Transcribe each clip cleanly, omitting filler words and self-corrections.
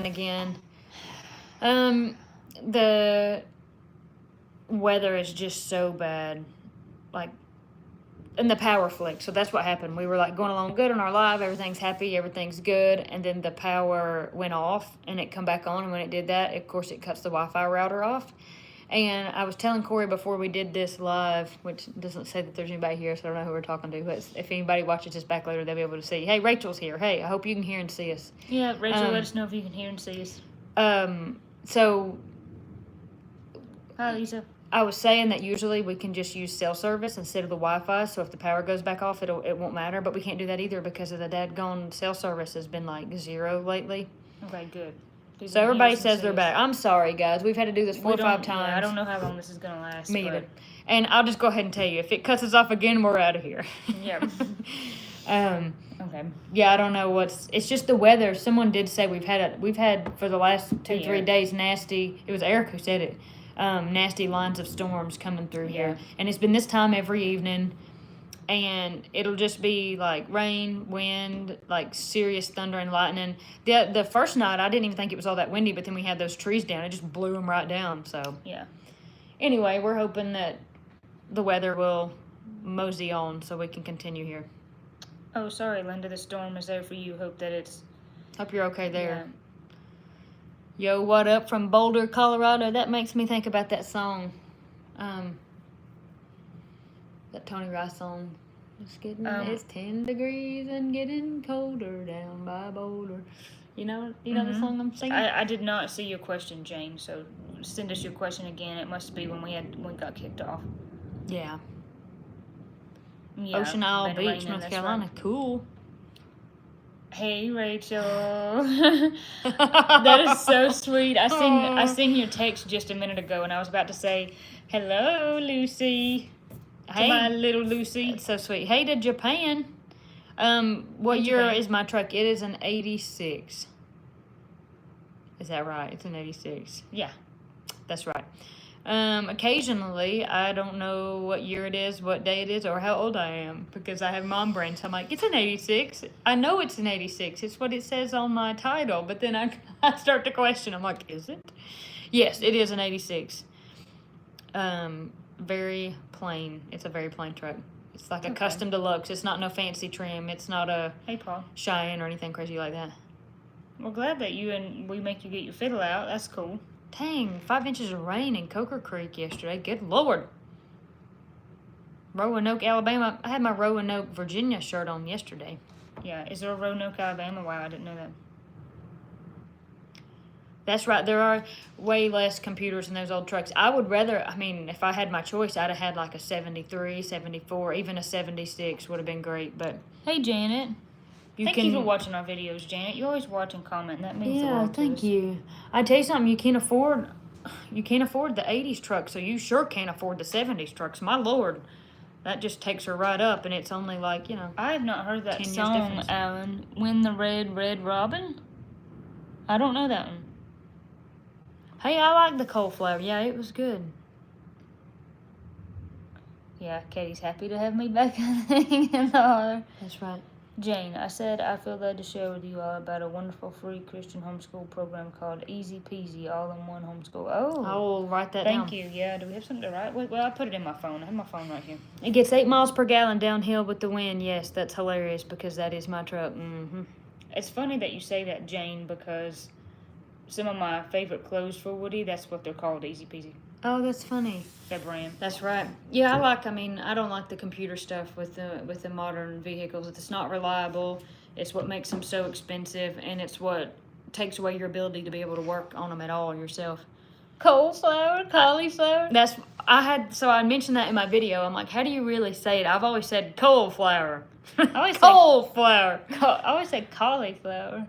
again. The weather is just so bad, like, and the power flicked. So that's what happened. We were like going along good on our live, everything's happy, everything's good, and then the power went off and it come back on. And when it did that, of course, it cuts the Wi-Fi router off. And I was telling Corey before we did this live, which doesn't say that there's anybody here, so I don't know who we're talking to, but if anybody watches this back later, they'll be able to see. Hey, Rachel's here. Hey, I hope you can hear and see us. Yeah, Rachel, let us know if you can hear and see us. So... Hi, Lisa. I was saying that usually we can just use cell service instead of the Wi-Fi, so if the power goes back off, it won't matter, but we can't do that either because of the dadgone cell service has been, like, 0 lately. Okay, good. So everybody says they're back. I'm sorry, guys. We've had to do this 4 or 5 times. Yeah, I don't know how long this is going to last. Me either. And I'll just go ahead and tell you, if it cuts us off again, we're out of here. Yeah. Okay. Yeah, I don't know it's just the weather. Someone did say we've had for the last 2-3 days nasty, it was Eric who said it, nasty lines of storms coming through here. And it's been this time every evening. And it'll just be like rain, wind, like serious thunder and lightning. The first night, I didn't even think it was all that windy, but then we had those trees down. It just blew them right down. So yeah. Anyway, we're hoping that the weather will mosey on so we can continue here. Oh, sorry, Linda. The storm is there for you. Hope you're okay there. Yeah. Yo, what up from Boulder, Colorado? That makes me think about that song. That Tony Rice song. It's 10 degrees and getting colder down by Boulder. You know the song I'm singing? I did not see your question, Jane, so send us your question again. It must be when we got kicked off. Yeah. Yeah, Ocean Isle Beach, North Carolina. Right. Cool. Hey, Rachel. That is so sweet. I seen your text just a minute ago, and I was about to say, hello, Lucy. Hey, my little Lucy. That's so sweet. Hey to Japan. What year is my truck? It is an 86. Is that right? It's an 86. Yeah. That's right. Occasionally, I don't know what year it is, what day it is, or how old I am, because I have mom brain, so I'm like, it's an 86. I know it's an 86. It's what it says on my title, but then I start to question. I'm like, is it? Yes, it is an 86. Very plain. It's a very plain truck. It's like a custom deluxe. It's not no fancy trim. It's not a Cheyenne or anything crazy like that. Well, glad that we make you get your fiddle out. That's cool. Dang, 5 inches of rain in Coker Creek yesterday. Good Lord. Roanoke, Alabama. I had my Roanoke, Virginia shirt on yesterday. Yeah, is there a Roanoke, Alabama? Wow, I didn't know that. That's right. There are way less computers in those old trucks. I would rather, if I had my choice, I'd have had like a 73, 74, even a 76 would have been great. But hey, Janet. Thank you for watching our videos, Janet. You always watch and comment. That means a lot to us. Thank you. I tell you something. You can't afford the 80s truck, so you sure can't afford the 70s trucks. My Lord. That just takes her right up, and it's only like, I have not heard that song, Alan. When the Red Robin? I don't know that one. Hey, I like the cauliflower. Yeah, it was good. Yeah, Katie's happy to have me back in the holler. That's right. Jane, I said I feel glad to share with you all about a wonderful free Christian homeschool program called Easy Peasy All-in-One Homeschool. Oh, I will write that down. Thank you. Yeah, do we have something to write? Well, I put it in my phone. I have my phone right here. It gets 8 miles per gallon downhill with the wind. Yes, that's hilarious because that is my truck. Mm-hmm. It's funny that you say that, Jane, because some of my favorite clothes for Woody, that's what they're called, Easy Peasy. Oh, that's funny. That brand. That's right. Yeah, I don't like the computer stuff with the modern vehicles. It's not reliable. It's what makes them so expensive, and it's what takes away your ability to be able to work on them at all yourself. Cauliflower. I mentioned that in my video. I'm like, how do you really say it? I've always said cauliflower. I always cauliflower. I always say cauliflower.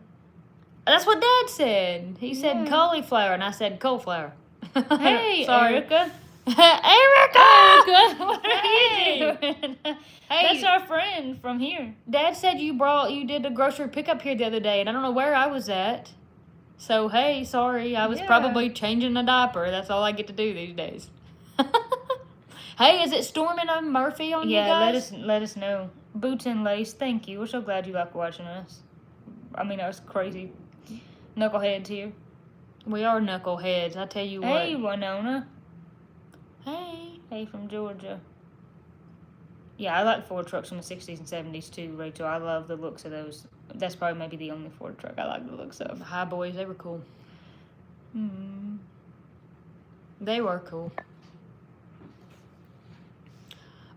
That's what Dad said. He said cauliflower, and I said cauliflower. Hey, sorry. Erica. Erica! What are you doing? Hey, that's our friend from here. Dad said you did a grocery pickup here the other day, and I don't know where I was at. So, hey, sorry. I was probably changing a diaper. That's all I get to do these days. Hey, is it storming on Murphy on you guys? Yeah, let us know. Boots and Lace, thank you. We're so glad you like watching us. Us crazy knuckleheads here. We are knuckleheads, I tell you what. Hey, Winona. Hey. Hey, from Georgia. Yeah, I like Ford trucks from the 60s and 70s too, Rachel. I love the looks of those. That's probably maybe the only Ford truck I like the looks of. The High Boys, they were cool. Hmm. They were cool.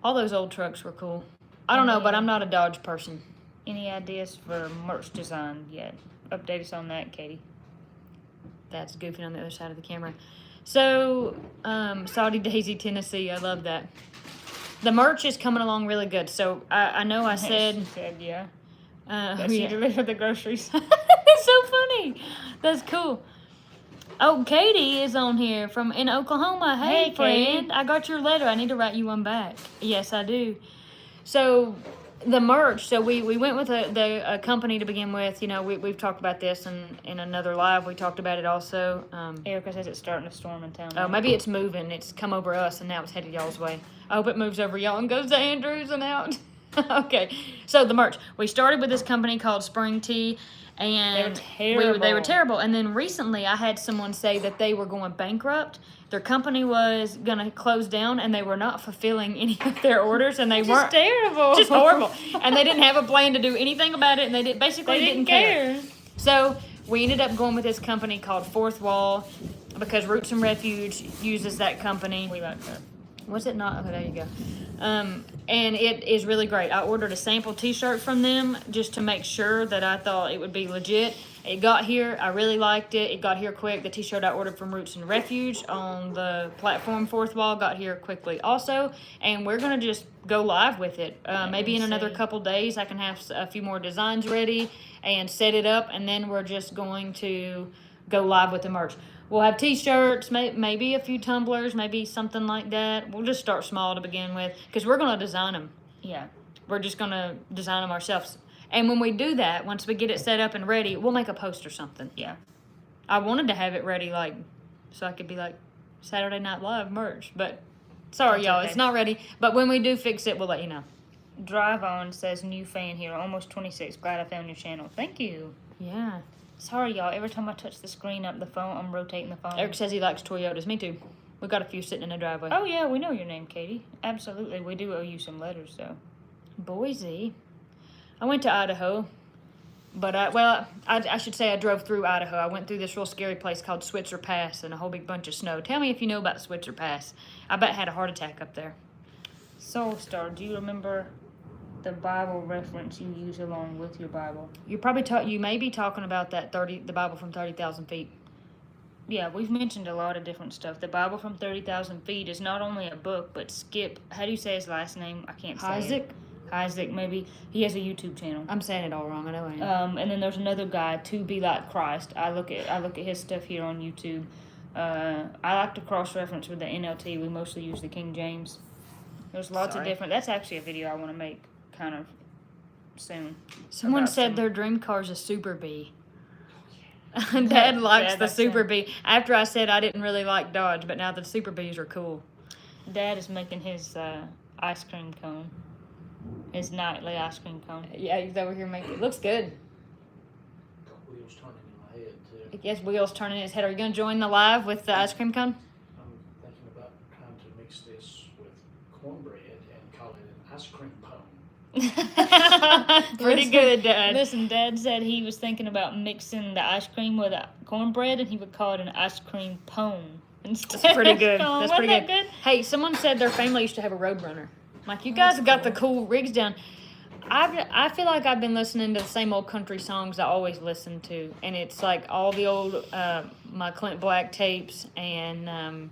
All those old trucks were cool. I don't know, but I'm not a Dodge person. Any ideas for merch design yet? Update us on that, Katie. That's goofing on the other side of the camera. So, Saudi Daisy, Tennessee, I love that. The merch is coming along really good. So, I know I said... She said, yeah. That she delivered the groceries. That's so funny. That's cool. Oh, Katie is on here from in Oklahoma. Hey, Hey, friend. Katie. I got your letter. I need to write you one back. Yes, I do. So, the merch. So, we went with a company to begin with. You know, we've talked about this in another live. We talked about it also. Erica says it's starting to storm in town. Oh, maybe it's moving. It's come over us, and now it's headed y'all's way. I hope it moves over y'all and goes to Andrews and out. Okay, so the merch. We started with this company called Spring Tea, and they were terrible. And then recently, I had someone say that they were going bankrupt. Their company was gonna close down, and they were not fulfilling any of their orders, and they weren't terrible, just horrible. And they didn't have a plan to do anything about it, and they didn't care. So we ended up going with this company called Fourth Wall because Roots and Refuge uses that company. We like that. Was it not? Okay, there you go. And it is really great. I ordered a sample t-shirt from them just to make sure that I thought it would be legit. It got here. I really liked it. It got here quick. The t-shirt I ordered from Roots and Refuge on the platform Fourth Wall got here quickly also. And we're going to just go live with it. Maybe in another couple days I can have a few more designs ready and set it up. And then we're just going to go live with the merch. We'll have t-shirts, maybe a few tumblers, maybe something like that. We'll just start small to begin with because we're going to design them. Yeah. We're just going to design them ourselves. And when we do that, once we get it set up and ready, we'll make a post or something. Yeah. I wanted to have it ready, like, so I could be like, Saturday Night Live merch. But, sorry, That's y'all, okay. it's not ready. But when we do fix it, we'll let you know. Drive On says, new fan here, almost 26. Glad I found your channel. Thank you. Yeah. Sorry, y'all. Every time I touch the screen up the phone, I'm rotating the phone. Eric says he likes Toyotas. Me too. We got a few sitting in the driveway. Oh, yeah, we know your name, Katie. Absolutely. We do owe you some letters, though. Boise. I went to Idaho. But, I should say I drove through Idaho. I went through this real scary place called Switzer Pass and a whole big bunch of snow. Tell me if you know about Switzer Pass. I bet I had a heart attack up there. Soulstar, do you remember the Bible reference you use along with your Bible? You're probably you may be talking about that the Bible from 30,000 feet. Yeah, we've mentioned a lot of different stuff. The Bible from 30,000 feet is not only a book, but Skip, how do you say his last name? I can't say Isaac? Isaac, maybe. He has a YouTube channel. I'm saying it all wrong. I know I am. And then there's another guy, To Be Like Christ. I look at his stuff here on YouTube. I like to cross-reference with the NLT. We mostly use the King James. There's lots of different. That's actually a video I want to make kind of soon. Someone said their dream car is a Super Bee. Dad likes the Super Bee. After I said I didn't really like Dodge, but now the Super Bees are cool. Dad is making his ice cream cone. His nightly ice cream cone. Yeah, he's over here making it. Looks good. Wheels turning in my head, too. Yes, wheels turning in his head. Are you going to join the live with the ice cream cone? I'm thinking about trying to mix this with cornbread and call it an ice cream pone. Pretty good, Dad. Listen, Dad said he was thinking about mixing the ice cream with cornbread, and he would call it an ice cream pone. That's pretty good. That's pretty Wasn't that good. Hey, someone said their family used to have a Roadrunner. Like, you guys have got the cool rigs down. I feel like I've been listening to the same old country songs I always listen to. And it's like all the old, my Clint Black tapes and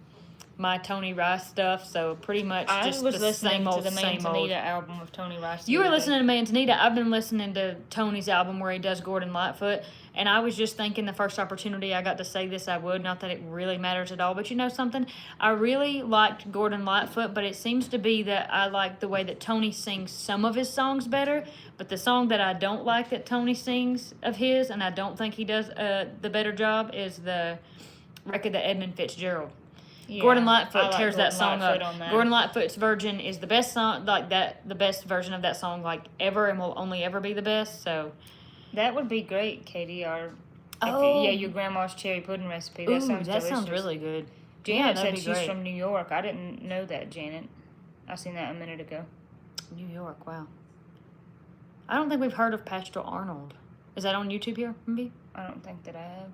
my Tony Rice stuff. So pretty much just the same old, to the same old. Manzanita album of Tony Rice. You were listening to Manzanita. I've been listening to Tony's album where he does Gordon Lightfoot. And I was just thinking the first opportunity I got to say this, I would. Not that it really matters at all. But you know something? I really liked Gordon Lightfoot, but it seems to be that I like the way that Tony sings some of his songs better. But the song that I don't like that Tony sings of his, and I don't think he does the better job, is the record that Edmund Fitzgerald. Yeah, Gordon Lightfoot tears that song up. Gordon Lightfoot's version is the best song, like that, the best version of that song, like ever, and will only ever be the best. So that would be great, Katie. Oh. Yeah, your grandma's cherry pudding recipe. That sounds delicious. That sounds really good. Janet that'd said be she's great. from New York. I didn't know that, Janet. I seen that a minute ago. New York, wow. I don't think we've heard of Pastoral Arnold. Is that on YouTube here, maybe? I don't think that I have.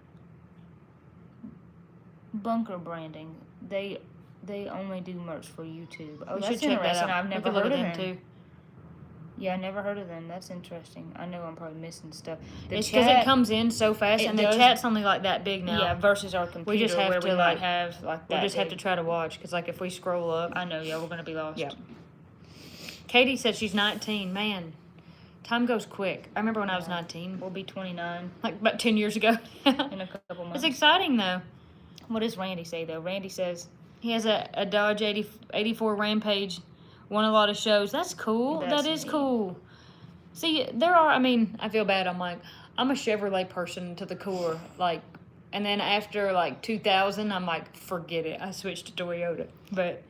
Bunker Branding. They only do merch for YouTube. Oh, We that's should check that interesting. out. I've We never could look heard at of them them. too. Yeah, I never heard of them. That's interesting. I know I'm probably missing stuff. It's because it comes in so fast, it and does. the chat's only like that big now. Yeah, versus our computer We just have where to, we might like- have like that. We'll just have to big. try to watch, because like if we scroll up. I know, yeah, we're gonna be lost. Yep. Katie said she's 19. Man, time goes quick. I remember when I was 19, We'll be 29 like about 10 years ago. in a couple months. It's exciting though. What does Randy say though? Randy says He has a Dodge 84 Rampage, won a lot of shows. That's cool. That's That is neat. cool. See, I feel bad. I'm a Chevrolet person to the core. Like, and then after like 2000, I'm like, forget it. I switched to Toyota. But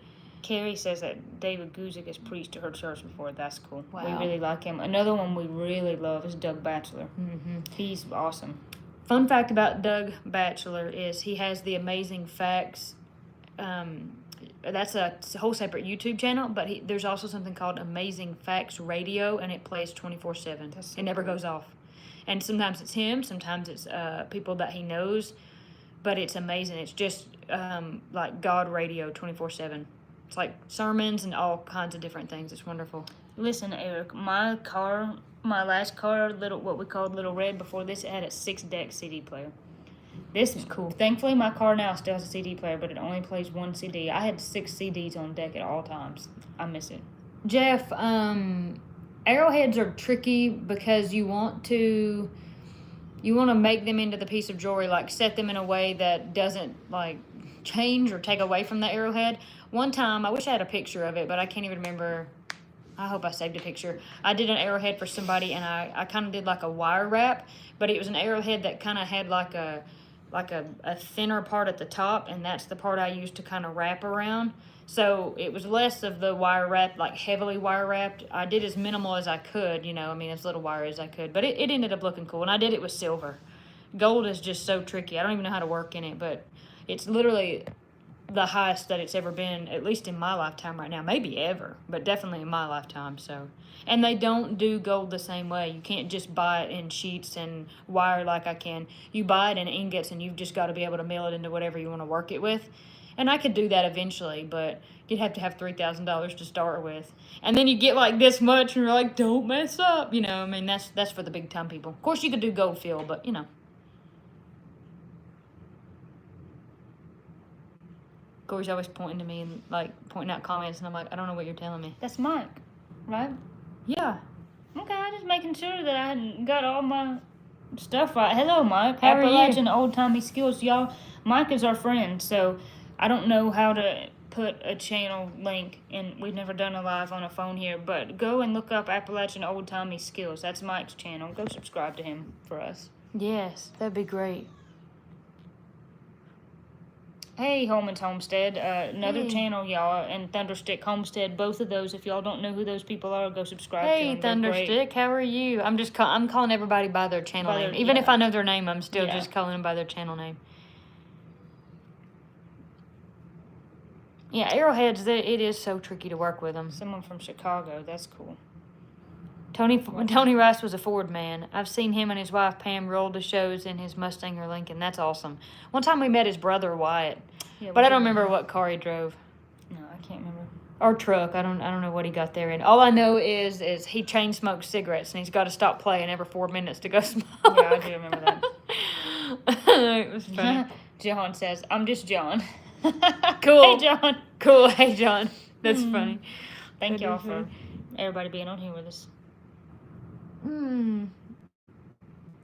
Carrie says that David Guzik has preached to her church before. That's cool. Wow. We really like him. Another one we really love is Doug Batchelor. mm-hmm. He's awesome. Fun fact about Doug Batchelor is he has the Amazing Facts. That's a whole separate YouTube channel, but there's also something called Amazing Facts Radio, and it plays 24/7. That's so It never cool. goes off. And sometimes it's him, sometimes it's people that he knows, but it's amazing. It's just like God radio 24/7. It's like sermons and all kinds of different things. It's wonderful. Listen, Eric, my last car, what we called Little Red before this, it had a 6-deck CD player. This is cool. Thankfully, my car now still has a CD player, but it only plays one CD. I had 6 CDs on deck at all times. I miss it. Jeff, arrowheads are tricky because you want to make them into the piece of jewelry, like set them in a way that doesn't like change or take away from the arrowhead. One time, I wish I had a picture of it, but I can't even remember. I hope I saved a picture. I did an arrowhead for somebody, and I kind of did like a wire wrap, but it was an arrowhead that kind of had like a thinner part at the top, and that's the part I used to kind of wrap around. So it was less of the wire wrap, like heavily wire wrapped. I did as minimal as I could, as little wire as I could, but it ended up looking cool, and I did it with silver. Gold is just so tricky. I don't even know how to work in it, but it's literally the highest that it's ever been, at least in my lifetime right now. Maybe ever, but definitely in my lifetime. So, and they don't do gold the same way. You can't just buy it in sheets and wire like I can. You buy it in ingots, and you've just got to be able to mill it into whatever you want to work it with. And I could do that eventually, but you'd have to have $3,000 to start with. And then you get like this much, and you're like, don't mess up. That's for the big time people. Of course, you could do gold fill, but Corey's always pointing to me and like pointing out comments, and I'm like, I don't know what you're telling me. That's Mike, right? Yeah. Okay, I'm just making sure that I hadn't got all my stuff right. Hello, Mike. How are you? Appalachian Old Timey Skills. Y'all, Mike is our friend, so I don't know how to put a channel link, and we've never done a live on a phone here, but go and look up Appalachian Old Timey Skills. That's Mike's channel. Go subscribe to him for us. Yes, that'd be great. Hey, Holman's Homestead, another Hey. channel, y'all, and Thunderstick Homestead. Both of those, if y'all don't know who those people are, go subscribe to Hey, them. They're great. Thunderstick, how are you? I'm calling everybody by their channel By name. their- Even yeah. if I know their name, I'm still Yeah. just calling them by their channel name. Yeah, arrowheads, it is so tricky to work with them. Someone from Chicago, that's cool. Tony Rice was a Ford man. I've seen him and his wife Pam roll to shows in his Mustang or Lincoln. That's awesome. One time we met his brother Wyatt, Yeah, but we I don't did- remember what car he drove No, I can't remember. or truck. I don't know what he got there in. All I know is he chain smokes cigarettes, and he's got to stop playing every 4 minutes to go smoke. Yeah, I do remember that. It was funny. John says, I'm just John. Cool. Hey, John. Cool. Hey, John. That's funny. Thank That y'all is for funny. everybody being on here with us.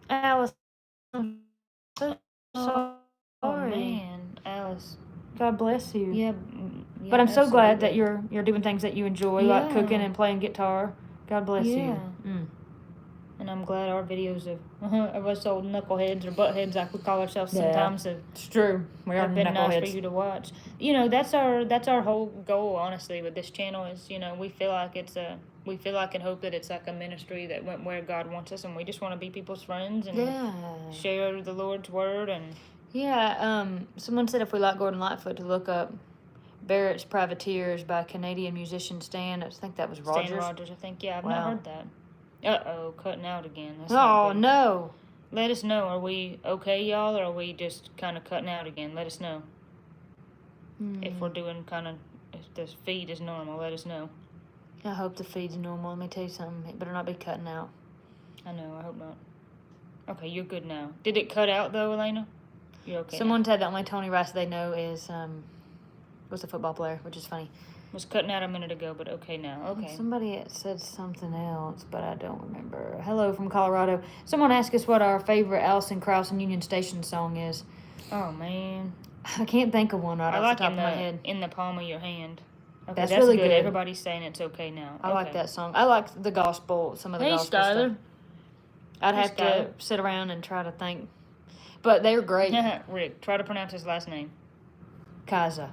Alice, I'm so Oh, sorry. man. Alice. God bless you. Yeah. But I'm so glad that absolutely. you're doing things that you enjoy, like Yeah. cooking and playing guitar. God bless Yeah. you. Mm. And I'm glad our videos of us old knuckleheads or buttheads, like we call ourselves Yeah. sometimes, It's true. We are have been nice knuckleheads. for you to watch. That's our whole goal, honestly, with this channel is, we feel like it's we feel like and hope that it's like a ministry that went where God wants us, and we just want to be people's friends and share the Lord's word. And someone said if we like Gordon Lightfoot to look up Barrett's Privateers by Canadian musician Stan. I think that was Rogers. Stan Rogers, I think. Yeah, I've not heard that. Cutting out again. That's no. Let us know. Are we okay, y'all, or are we just kind of cutting out again? Let us know. If we're doing if the feed is normal, let us know. I hope the feed's normal. Let me tell you something. It better not be cutting out. I know. I hope not. Okay, you're good now. Did it cut out, though, Elena? You're okay. Someone said the only Tony Rice they know is was a football player, which is funny. Was cutting out a minute ago, but okay now. Okay. Somebody said something else, but I don't remember. Hello from Colorado. Someone asked us what our favorite Alison Krauss and Union Station song is. Oh, man. I can't think of one right off the top of my head. In the Palm of Your Hand. Okay, that's really good. Everybody's saying it's okay now. I like that song. I like the gospel, some of the gospel stuff. I'd have to sit around and try to think. But they're great. Rick, try to pronounce his last name. Kaza.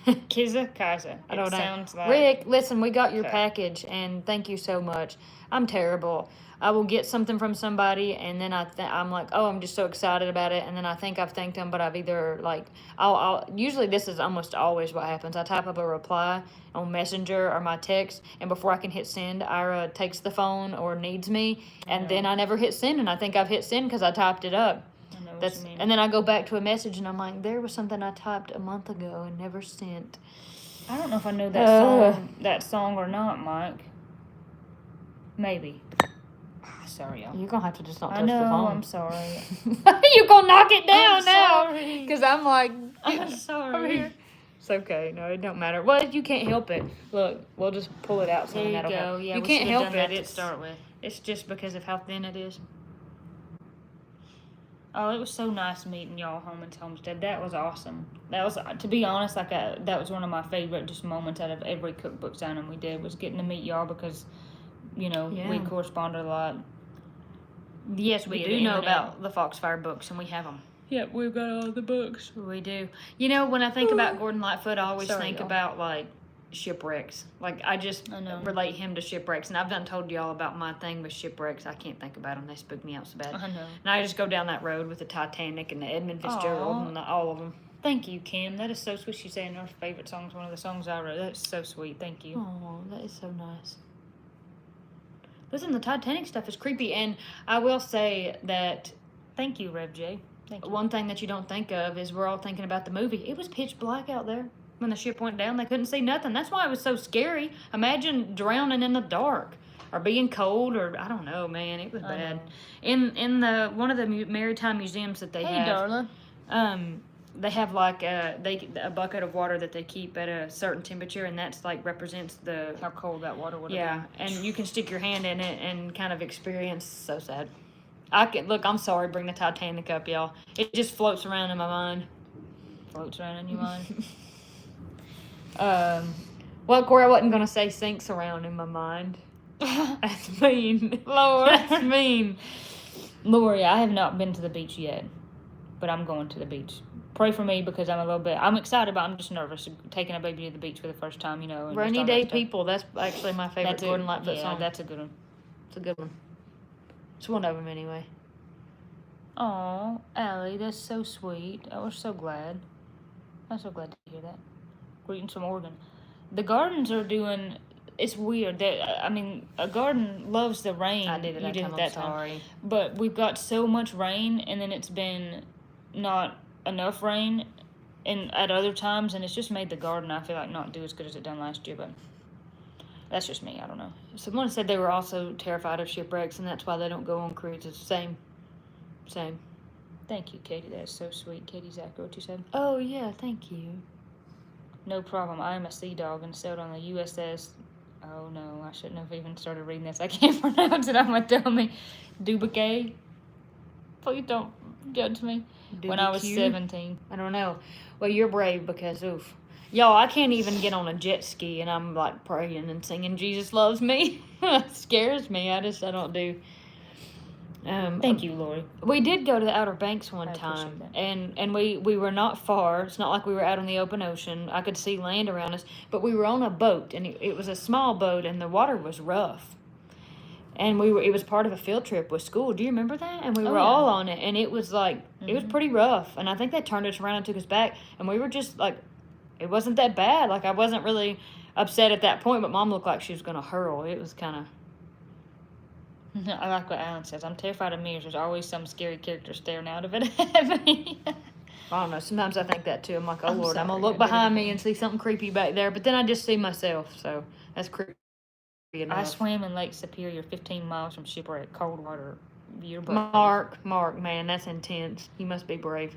Kaiza? I don't know. Sounds like... Rick, listen, we got your package, and thank you so much. I'm terrible. I will get something from somebody, and then I'm like, oh, I'm just so excited about it, and then I think I've thanked them, but I've either, like, I'll usually this is almost always what happens. I type up a reply on Messenger or my text, and before I can hit send, Ira takes the phone or needs me, and then I never hit send, and I think I've hit send because I typed it up. And then I go back to a message, and I'm like, there was something I typed a month ago and never sent. I don't know if I know that song or not, Mike. Maybe. Sorry, y'all. You're going to have to just not touch the phone. I'm sorry. You're going to knock it down now. Sorry. Because I'm like, I'm sorry. It's okay. No, it don't matter. Well, you can't help it. Look, we'll just pull it out. There you go. Yeah, you can't help it to start with. It's just because of how thin it is. Oh, it was so nice meeting y'all home in Homestead. That was awesome. That was, to be honest, that was one of my favorite just moments out of every cookbook signing we did, was getting to meet y'all because, we corresponded a lot. Yes, we do know about the Foxfire books, and we have them. Yep, we've got all the books. We do. When I think about Gordon Lightfoot, I always think about, like, shipwrecks. Like, I relate him to shipwrecks. And I've done told y'all about my thing with shipwrecks. I can't think about them. They spook me out so bad. I know. And I just go down that road with the Titanic and the Edmund Fitzgerald and all of them. Thank you, Kim. That is so sweet. She's saying her favorite song is one of the songs I wrote. That's so sweet. Thank you. Oh, that is so nice. Listen, the Titanic stuff is creepy. And I will say that... Thank you, Rev J. Thank you. One thing that you don't think of is we're all thinking about the movie. It was pitch black out there. When the ship went down, they couldn't see nothing. That's why it was so scary. Imagine drowning in the dark or being cold, or I don't know, man. It was bad. In the one of the maritime museums that they have, darling. They have like a bucket of water that they keep at a certain temperature, and that's like represents how cold that water would have been. Yeah, and you can stick your hand in it and kind of experience. So sad. I'm sorry. Bring the Titanic up, y'all. It just floats around in my mind. Floats around in your mind. Well, Corey, I wasn't going to say sinks around in my mind. That's mean. Lord. That's mean. Lori, I have not been to the beach yet, but I'm going to the beach. Pray for me because I'm excited, but I'm just nervous taking a baby to the beach for the first time, And Rainy Day People, that's actually my favorite Gordon Lightfoot song. Yeah, that's a good one. It's a good one. It's one of them anyway. Oh, Allie, that's so sweet. I was so glad. I'm so glad to hear that. Greetings from Oregon. The gardens are doing... It's weird. A garden loves the rain. I did it that time. Sorry. But we've got so much rain, and then it's been not enough rain at other times, and it's just made the garden, I feel like, not do as good as it done last year, but that's just me. I don't know. Someone said they were also terrified of shipwrecks, and that's why they don't go on cruises. Same. Thank you, Katie. That's so sweet. Katie Zachary, what you said? Oh, yeah, thank you. No problem. I am a sea dog and sailed on the USS... Oh, no, I shouldn't have even started reading this. I can't pronounce it. I'm going to tell me. Dubuque. Please don't judge me. Dubuque? When I was 17. I don't know. Well, you're brave because, oof. Y'all, I can't even get on a jet ski, and I'm, like, praying and singing Jesus Loves Me. It scares me. I don't do... Thank you, Lori. We did go to the Outer Banks one I time, appreciate and we were not far. It's not like we were out on the open ocean. I could see land around us, but we were on a boat, and it was a small boat, and the water was rough. And it was part of a field trip with school. Do you remember that? And we were all on it, and it was like, it was pretty rough. And I think they turned us around and took us back, and we were just like, it wasn't that bad. Like, I wasn't really upset at that point, but Mom looked like she was going to hurl. It was kind of... I like what Alan says. I'm terrified of mirrors. There's always some scary character staring out of it at me. I don't know. Sometimes I think that too. I'm like, oh, Lord, I'm going sorry, to look behind me and see something creepy back there. But then I just see myself, so that's creepy enough. I swam in Lake Superior 15 miles from Shipwreck, cold water. Mark, man, that's intense. You must be brave.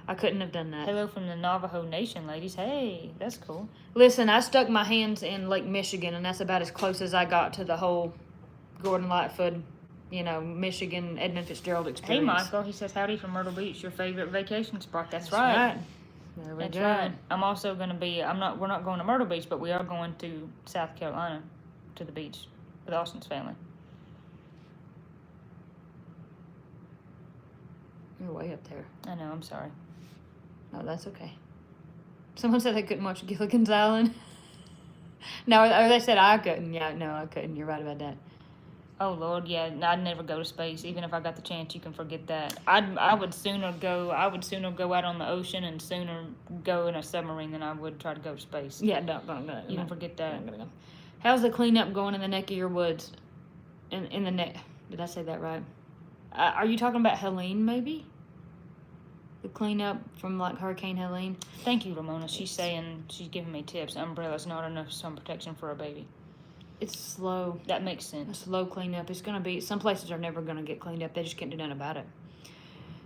I couldn't have done that. Hello from the Navajo Nation, ladies. Hey, that's cool. Listen, I stuck my hands in Lake Michigan, and that's about as close as I got to the whole Gordon Lightfoot, Michigan, Edmund Fitzgerald experience. Hey, Michael. He says, howdy from Myrtle Beach, your favorite vacation spot. That's right. There we That's go. right. I'm also going to be, we're not going to Myrtle Beach, but we are going to South Carolina to the beach with Austin's family. You're way up there. I know, I'm sorry. No, that's okay. Someone said they couldn't watch Gilligan's Island. No, or they said I couldn't. Yeah, no, I couldn't. You're right about that. Oh, Lord, yeah, I'd never go to space. Even if I got the chance, you can forget that. I would sooner go out on the ocean and sooner go in a submarine than I would try to go to space. Yeah, no. You can forget that. No. How's the cleanup going in the neck of your woods? In the neck. Did I say that right? Are you talking about Helene, maybe? The cleanup from, like, Hurricane Helene? Thank you, Ramona. She's saying, she's giving me tips. Umbrella's not enough sun protection for a baby. It's slow. That makes sense. A slow cleanup. It's going to be, some places are never going to get cleaned up. They just can't do nothing about it.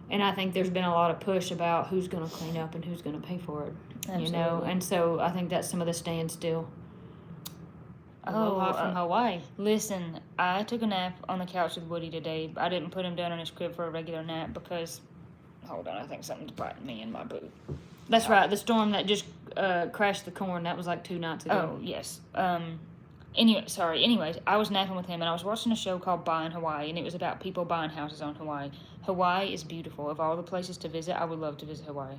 And I think there's been a lot of push about who's going to clean up and who's going to pay for it. Absolutely. And so I think that's some of the standstill. Aloha from Hawaii. Listen, I took a nap on the couch with Woody today. I didn't put him down in his crib for a regular nap because, hold on, I think something's biting me in my boot. That's right. The storm that just crashed the corn, that was like 2 nights ago. Oh, yes. Anyways, I was napping with him, and I was watching a show called Buying Hawaii, and it was about people buying houses on Hawaii. Hawaii is beautiful. Of all the places to visit, I would love to visit Hawaii.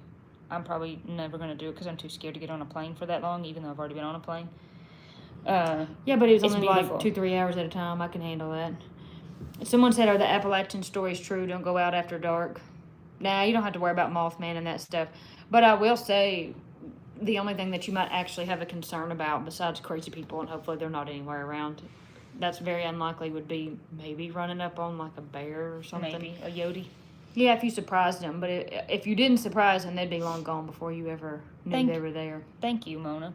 I'm probably never going to do it because I'm too scared to get on a plane for that long, even though I've already been on a plane. Yeah, but it was only beautiful. like 2-3 hours at a time. I can handle that. Someone said, are the Appalachian stories true? Don't go out after dark. Nah, you don't have to worry about Mothman and that stuff. But I will say, the only thing that you might actually have a concern about, besides crazy people, and hopefully they're not anywhere around, that's very unlikely, would be maybe running up on like a bear or something. Maybe a Yodi. Yeah, if you surprised them. But if you didn't surprise them, they'd be long gone before you ever knew they were there. Thank you, Mona.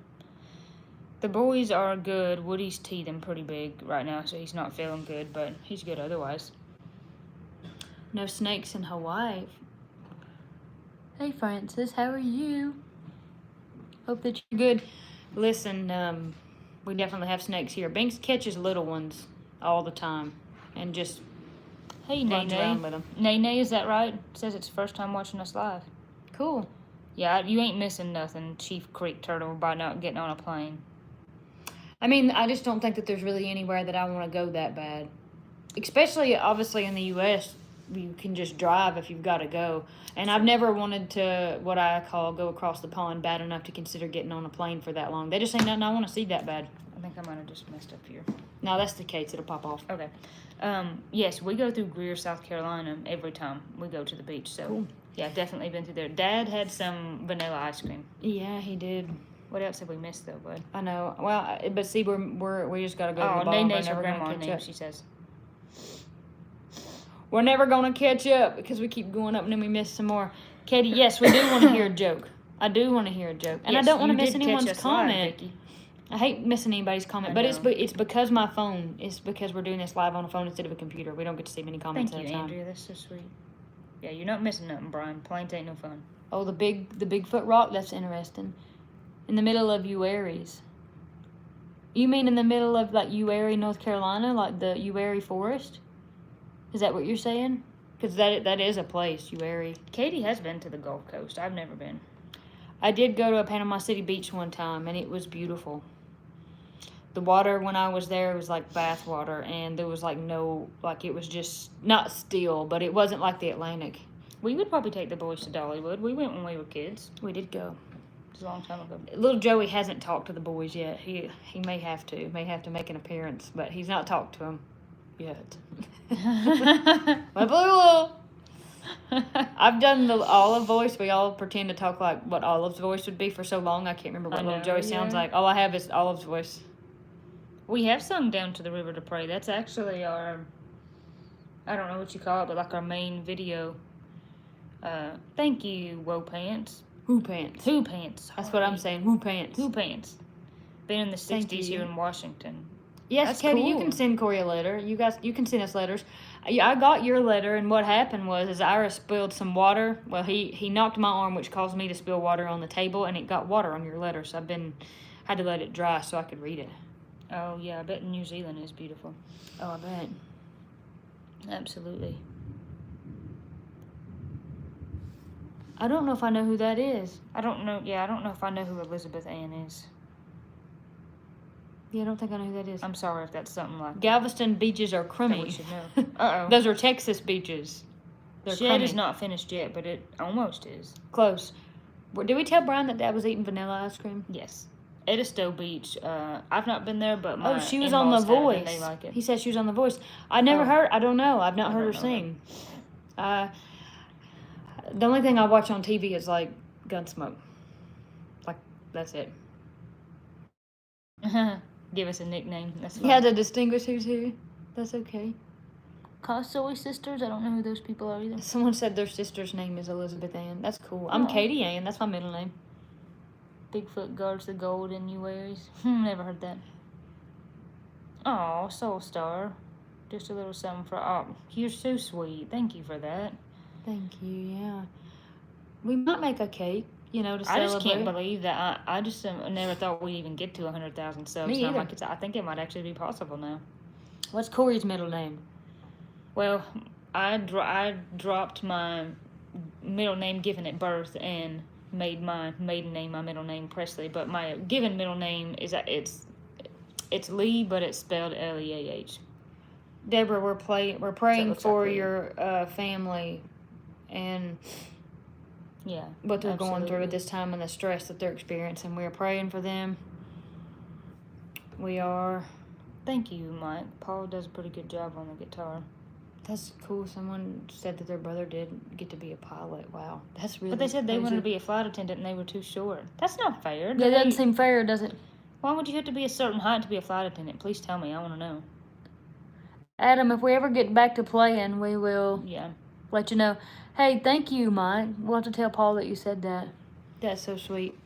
The boys are good. Woody's teething pretty big right now, so he's not feeling good, but he's good otherwise. No snakes in Hawaii. Hey, Francis, how are you? Hope that you're good. Listen, we definitely have snakes here. Binks catches little ones all the time and just Hey, runs around with Nene. them. Nene, is that right? Says it's first time watching us live. Cool. Yeah, you ain't missing nothing, Chief Creek Turtle, by not getting on a plane. I mean, I just don't think that there's really anywhere that I want to go that bad. Especially, obviously, in the U.S., you can just drive if you've got to go. And I've never wanted to, what I call, go across the pond bad enough to consider getting on a plane for that long. They just ain't nothing I want to see that bad. I think I might have just messed up here. No, that's the case. It'll pop off. Okay. Yes, we go through Greer, South Carolina every time we go to the beach. So, Cool. Yeah, definitely been through there. Dad had some vanilla ice cream. Yeah, he did. What else have we missed, though, bud? I know. Well, but see, we just got to go to Oh, the bottom. Nene's her We're never grandma going to name, catch up. she says. We're never going to catch up because we keep going up and then we miss some more. Katie, yes, we do want to hear a joke. I do want to hear a joke. And Yes, I don't want to you miss did catch anyone's us live, comment. Vicky. I hate missing anybody's comment, I but know. it's because my phone. It's because we're doing this live on a phone instead of a computer. We don't get to see many comments Thank at you, a time. Andrea. That's so sweet. Yeah, you're not missing nothing, Brian. Planes ain't no fun. Oh, the Bigfoot rock. That's interesting. In the middle of Uaries. You mean in the middle of like Uary, North Carolina, like the Uary Forest? Is that what you're saying? Because that is a place, Uary. Katie has been to the Gulf Coast. I've never been. I did go to a Panama City beach one time, and it was beautiful. The water when I was there was like bath water, and there was like no, like it was just not still, but it wasn't like the Atlantic. We would probably take the boys to Dollywood. We went when we were kids. We did go. It was a long time ago. Little Joey hasn't talked to the boys yet. He may have to make an appearance, but he's not talked to them yet. But we will. I've done the Olive voice. We all pretend to talk like what Olive's voice would be for so long. I can't remember what little Joey sounds like. All I have is Olive's voice. We have sung Down to the River to Pray. That's actually our, I don't know what you call it, but like our main video. Thank you, Whoa Pants. Who pants? Who Pants. That's what I'm saying. Who pants? Who Pants. Been in the Thank 60s you. here in Washington. Yes, That's Katie, you cool. can send Corey a letter. You guys, you can send us letters. I got your letter, and what happened was Ira spilled some water. Well, he knocked my arm, which caused me to spill water on the table, and it got water on your letter. So had to let it dry so I could read it. Oh, yeah, I bet New Zealand is beautiful. Oh, I bet. Absolutely. I don't know if I know who that is. I don't know if I know who Elizabeth Ann is. Yeah, I don't think I know who that is. I'm sorry if that's something like Galveston beaches are that crummy. we should know. Uh-oh. Those are Texas beaches. They're Shed crummy. is not finished yet, but it almost is. Close. Did we tell Brian that Dad was eating vanilla ice cream? Yes. Edisto Beach. I've not been there, but my She was on The in-laws have, and Voice. they like it. He said she was on The Voice. I never heard. I don't know. I've not I heard her don't know sing. The only thing I watch on TV is like Gunsmoke. Like that's it. Give us a nickname. That's You fine. had to distinguish who's who. That's okay. Cossoy sisters. I don't know who those people are either. Someone said their sister's name is Elizabeth Ann. That's cool. I'm Aw. Katie Ann. That's my middle name. Bigfoot guards the gold in you Aries. Never heard that. Oh, Soul Star. Just a little something for. Oh, you're so sweet. Thank you for that. Thank you. Yeah. We might make a cake. To I celebrate. just can't believe that. I just never thought we'd even get to 100,000 subs. Me Now, either. I think it might actually be possible now. What's Corey's middle name? Well, I dropped my middle name given at birth and made my maiden name my middle name Pressley. But my given middle name is it's Lee, but it's spelled Leah. Deborah, we're praying looks for like your family and Yeah. what they're going through absolutely. at this time and the stress that they're experiencing. We are praying for them. We are. Thank you, Mike. Paul does a pretty good job on the guitar. That's cool. Someone said that their brother did get to be a pilot. Wow, that's really. But they said they wanted to crazy. be a flight attendant and they were too short. That's not fair. That doesn't seem fair, does it? Why would you have to be a certain height to be a flight attendant? Please tell me. I want to know. Adam, if we ever get back to playing, we will Yeah. let you know. Hey, thank you, Mike. We'll have to tell Paul that you said that. That's so sweet.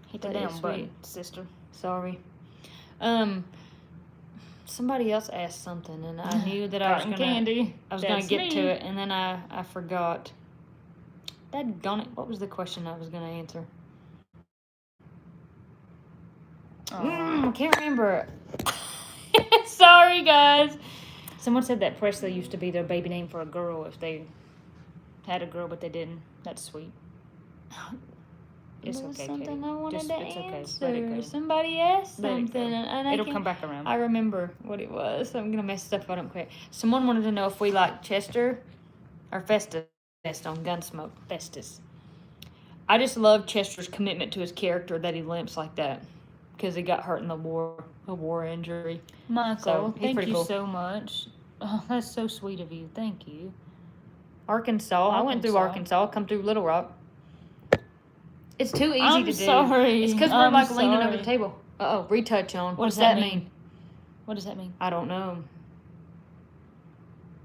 Hit the That is down button, sweet. sister. Sorry. Somebody else asked something, and I knew that I was Cotton gonna. candy. I was gonna That's get to me. it, and then I forgot. Daggone it! What was the question I was gonna answer? Aw. I can't remember it. Sorry, guys. Someone said that Presley used to be their baby name for a girl if they had a girl, but they didn't. That's sweet. It's There was okay, something Katie. I wanted Just- to it's okay. answer. Let it go. Somebody asked Let it go. something, and I It'll can- come back around. I remember what it was. So I'm gonna mess stuff up. I don't care. Someone wanted to know if we like Chester or Festus best on Gunsmoke. Festus. I just love Chester's commitment to his character that he limps like that because he got hurt in a war injury. Michael, So, he's thank pretty you cool. so much. Oh, that's so sweet of you. Thank you. Arkansas. I went through Arkansas. Come through Little Rock. It's too easy I'm to do. sorry. It's because we're I'm like leaning over sorry. the table. Retouch on. What does that mean? What does that mean? I don't know.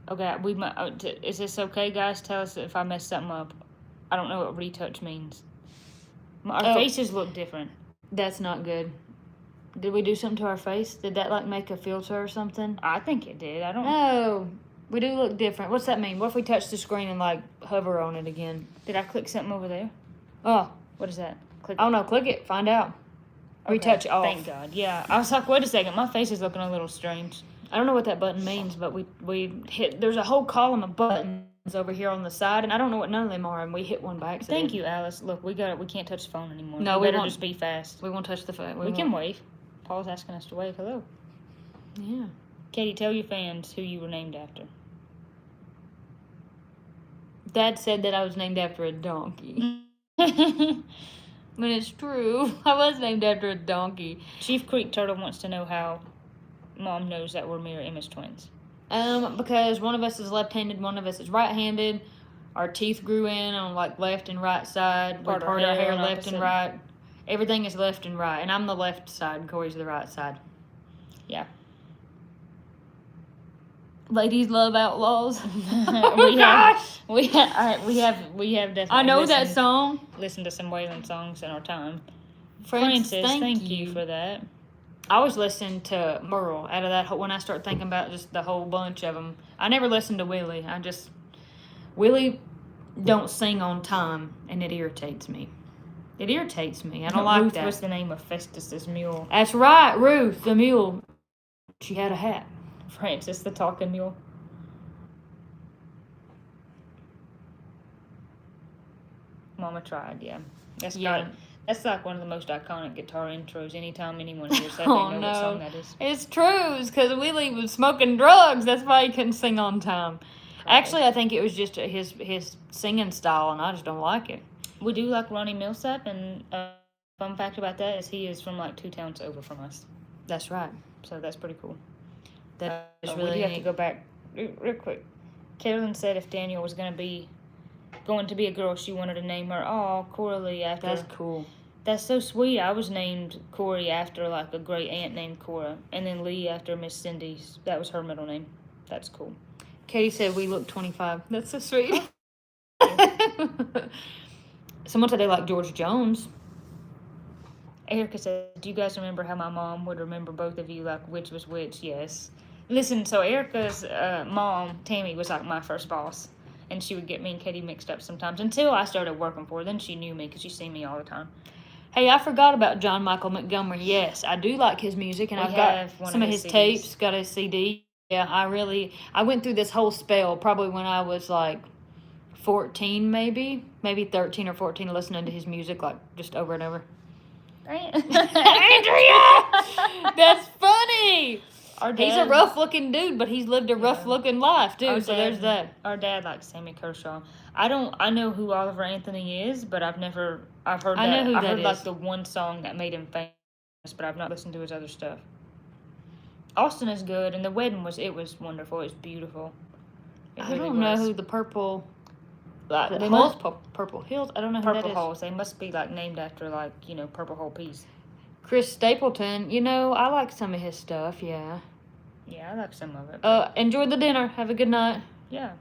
Okay, we might. Is this okay, guys? Tell us if I messed something up. I don't know what retouch means. Our faces look different. That's not good. Did we do something to our face? Did that like make a filter or something? I think it did. I don't. No. We do look different. What's that mean? What if we touch the screen and like hover on it again? Did I click something over there? Oh, What is that? Click. I don't know. Click it. Find out. Okay, Retouch off. Thank God. Yeah, I was like, wait a second. My face is looking a little strange. I don't know what that button means, but we hit. There's a whole column of buttons over here on the side, and I don't know what none of them are, and we hit one by accident. Thank you, Alice. Look, we got it. We can't touch the phone anymore. No, we we better won't. just be fast. We won't touch the phone. We can wave. Paul's asking us to wave hello. Yeah. Katie, tell your fans who you were named after. Dad said that I was named after a donkey. But it's true. I was named after a donkey. Chief Creek Turtle wants to know how Mom knows that we're mirror image twins. Because one of us is left-handed, one of us is right-handed. Our teeth grew in on like left and right side. We Part part our our hair hair on left and opposite. right. Everything is left and right, and I'm the left side, and Corey's the right side. Yeah. Ladies love outlaws. we have definitely. I know that song. Listened to some Waylon songs in our time. Francis, thank you for that. I always listen to Merle out of that when I start thinking about just the whole bunch of them. I never listened to Willie. Willie don't sing on time, and it irritates me. It irritates me. I don't like Ruth that. was the name of Festus's mule. That's right, Ruth, the mule. She had a hat. Francis, the talking mule. Mama tried, yeah. That's like one of the most iconic guitar intros. Anytime anyone hears that, they know what song that is. It's true, because Willie was smoking drugs. That's why he couldn't sing on time. Actually, I think it was just his singing style, and I just don't like it. We do like Ronnie Millsap, and fun fact about that is he is from like 2 towns over from us. That's right. So that's pretty cool. That is We really do have to neat. go back real quick. Carolyn said if Daniel was going to be a girl, she wanted to name her Coralie after. That's cool. That's so sweet. I was named Corey after like a great aunt named Cora, and then Lee after Miss Cindy's. That was her middle name. That's cool. Katie said we look 25. That's so sweet. Someone said they like George Jones. Erica said, do you guys remember how my mom would remember both of you, like which was which? Yes. Listen, so Erica's mom, Tammy, was like my first boss, and she would get me and Katie mixed up sometimes until I started working for her. Then she knew me because she seen me all the time. Hey, I forgot about John Michael Montgomery. Yes, I do like his music, and We I've have got one some of of his his CDs. tapes, got his CD. Yeah, I went through this whole spell probably when I was like 14 maybe 13 or 14, listening to his music like just over and over. Andrea! That's funny! He's a rough-looking dude, but he's lived a rough-looking life, too, so there's that. Our dad likes Sammy Kershaw. I know who Oliver Anthony is, but I've heard that. I know who I that heard is. like the one song that made him famous, but I've not listened to his other stuff. Austin is good, and the wedding was wonderful. It's beautiful. I don't know who the Purple... Like, The they Hills, must, Purple Hills. I don't know who that Purple is. Halls. They must be like named after like Purple Hole Peas. Chris Stapleton. I like some of his stuff. Yeah. Yeah, I like some of it. Enjoy the dinner. Have a good night. Yeah.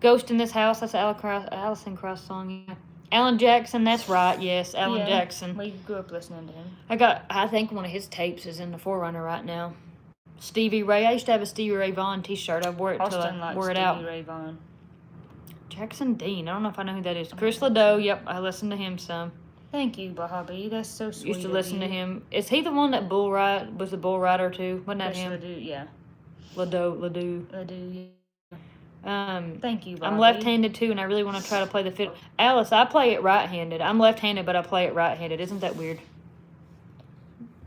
Ghost in This House. That's an Alison Krauss song. Yeah. Alan Jackson. That's right. Yes, Alan Jackson. We grew up listening to him. I think one of his tapes is in the Forerunner right now. Stevie Ray. I used to have a Stevie Ray Vaughan T-shirt. I wore it till Austin I likes wore it Stevie out. Ray Vaughan. Jackson Dean. I don't know if I know who that is. Chris Ledoux. Yep, I listened to him some. Thank you, Bahabi. That's so sweet. Used to of listen you. to him. Is he the one that was a bull rider too? Wasn't that Chris him? Ledoux, yeah. Ledoux. Ledoux, yeah. Thank you, Bahabi. I'm left-handed too, and I really want to try to play the fiddle. Alice, I play it right-handed. I'm left-handed, but I play it right-handed. Isn't that weird?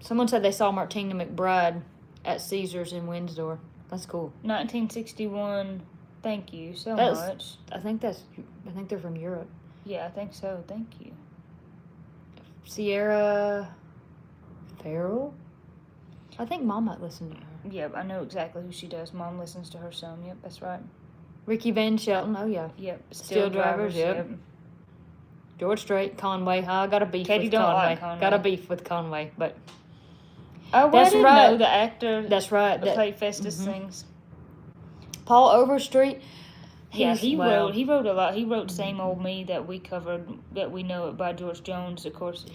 Someone said they saw Martina McBride at Caesars in Windsor. That's cool. 1961. Thank you so That's- much. I think they're from Europe. Yeah, I think so. Thank you. Sierra Farrell? I think Mom might listen to her. Yep, I know exactly who she does. Mom listens to her some. Yep, that's right. Ricky Van Shelton. Oh, yeah. Yep. Steel Drivers, yep. George Strait, Conway. I got a beef Katie with don't Conway. like Conway. Got a beef with Conway, but Oh, That's I didn't right. know the actor that's right. that played Festus sings. Paul Overstreet. Yeah, he well, wrote a lot. He wrote Same Old Me that we covered, that we know it by George Jones. Of course,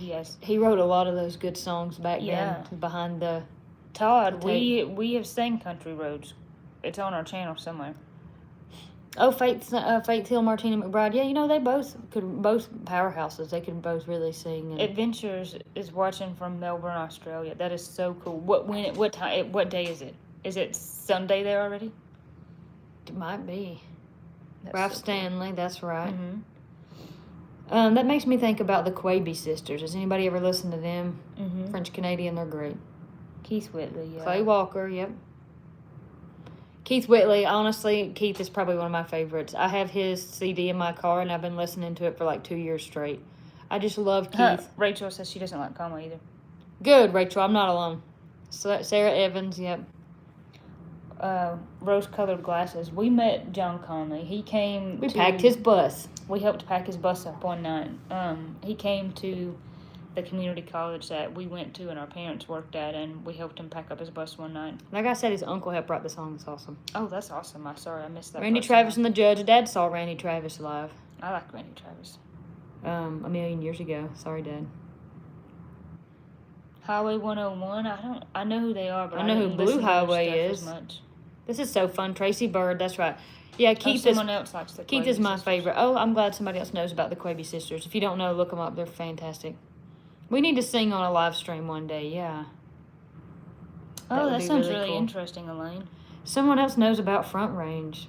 He wrote a lot of those good songs back Yeah. then behind the... Todd, The we have sang Country Roads. It's on our channel somewhere. Oh, Faith Hill, Martina McBride. Yeah, they both powerhouses. They could both really sing. And Adventures is watching from Melbourne, Australia. That is so cool. What day is it? Is it Sunday there already? it might be. That's Ralph so cool. Stanley, that's right. Mhm. That makes me think about the Quaby sisters. Has anybody ever listened to them? Mhm. French Canadian, they're great. Keith Whitley, yeah. Clay Walker, yep. Keith Whitley, honestly, Keith is probably one of my favorites. I have his CD in my car, and I've been listening to it for like 2 years straight. I just love Keith. Rachel says she doesn't like Como either. Good, Rachel. I'm not alone. Sarah Evans, yep. Rose-colored glasses. We met John Conley. He came. We packed his bus. We helped pack his bus up one night. He came to the community college that we went to and our parents worked at, and we helped him pack up his bus one night. Like I said, his uncle helped write the song. It's awesome. Oh, that's awesome. I missed that. Randy Travis and the Judge. Dad saw Randy Travis live. I like Randy Travis. A million years ago. Sorry, Dad. Highway 101. I know who they are, but I know who Blue Highway is. Much. This is so fun. Tracy Bird. That's right. Yeah, Keith someone else likes the Keith Quavy is my sisters. favorite. Oh, I'm glad somebody else knows about the Quavy sisters. If you don't know, look them up. They're fantastic. We need to sing on a live stream one day. Yeah. That sounds really cool. interesting, Elaine. Someone else knows about Front Range.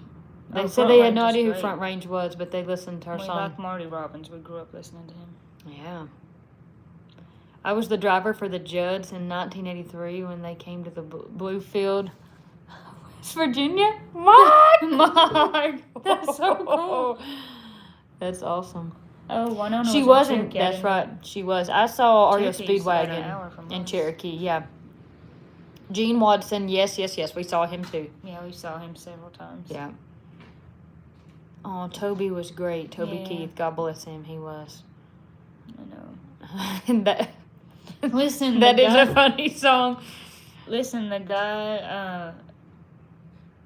They said Front they had Range no is idea who great. Front Range was, but they listened to our We song. like Marty Robbins. We grew up listening to him. Yeah. I was the driver for the Judds in 1983 when they came to the Bluefield, West Virginia. Mark! That's so cool. That's awesome. Oh, Winona She was wasn't. in That's Cherokee. right. She was. I saw REO Cherokee's about an Speedwagon hour from in us. Cherokee. Yeah. Gene Watson. Yes. We saw him too. Yeah, we saw him several times. Yeah. Oh, Toby was great. Toby Yeah. Keith. God bless him. He was. I know. And that. Listen, That the is guy- a funny song. Listen, the guy.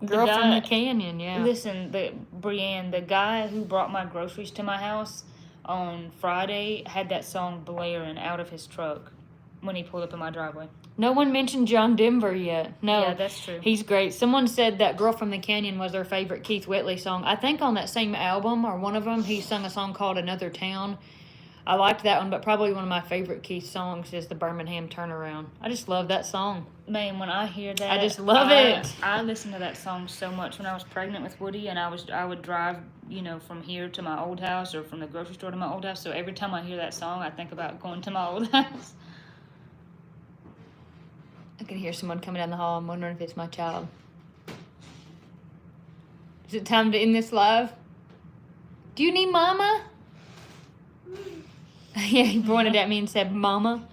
Girl from the Canyon. Yeah. Listen, Brienne, the guy who brought my groceries to my house on Friday had that song blaring out of his truck when he pulled up in my driveway. No one mentioned John Denver yet. No. Yeah, that's true. He's great. Someone said that Girl from the Canyon was their favorite Keith Whitley song. I think on that same album, or one of them, he sung a song called Another Town. I liked that one, but probably one of my favorite Keith songs is the Birmingham Turnaround. I just love that song. Man, when I hear that, I just love it. I listened to that song so much when I was pregnant with Woody, and I would drive, from here to my old house or from the grocery store to my old house. So every time I hear that song, I think about going to my old house. I can hear someone coming down the hall. I'm wondering if it's my child. Is it time to end this live? Do you need mama? Yeah, he pointed at me and said, "Mama."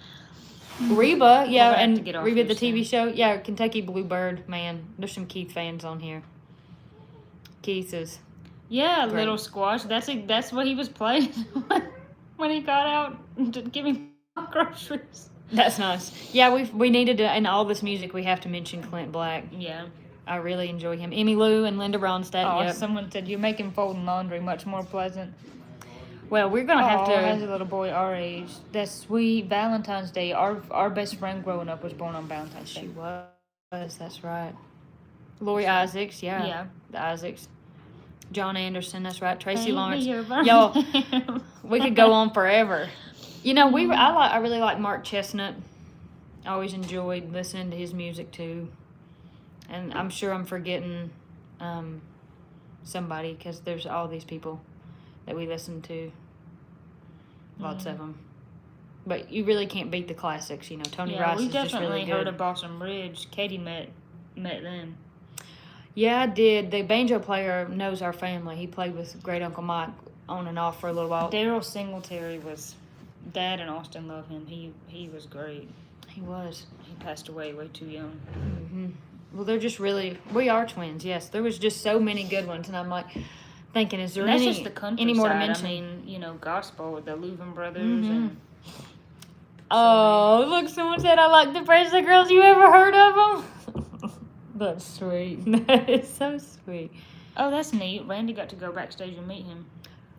Reba, yeah, We'll have to and get off Reba, here the TV soon. show. Yeah, Kentucky Bluebird, man. There's some Keith fans on here. Keith is. Yeah, Great. Little Squash. That's what he was playing when he got out to give me groceries. That's nice. Yeah, we needed to, in all this music, we have to mention Clint Black. Yeah. I really enjoy him. Emmy Lou and Linda Ronstadt. Oh, Yep. someone said you're making folding laundry much more pleasant. Well, we're gonna have Has to. a little boy our age. That's sweet. Valentine's Day. Our best friend growing up was born on Valentine's Day. She was. That's right. Lori Isaacs. Yeah. Yeah. The Isaacs. John Anderson. That's right. Tracy Ain't Lawrence. me your Y'all, Birmingham. we could go on forever. I really like Mark Chestnut. I always enjoyed listening to his music too, and I'm sure I'm forgetting somebody because there's all these people that we listen to. Lots of them, but you really can't beat the classics. Tony Yeah, Rice we is just definitely really heard good. of Balsam Ridge. Katie met them. Yeah, I did. The banjo player knows our family. He played with Great Uncle Mike on and off for a little while. Daryl Singletary was. Dad and Austin love him. He was great. He was. He passed away way too young. Hmm. Well, they're just really. We are twins. Yes, there was just so many good ones, and I'm like thinking, is there And that's any just the country any more to side. mention? I mean, gospel with the Louvin brothers Mhm. and. Oh, look! Someone said I like the Pressley Girls. You ever heard of them? That's sweet. That is so sweet. Oh, that's neat. Randy got to go backstage and meet him.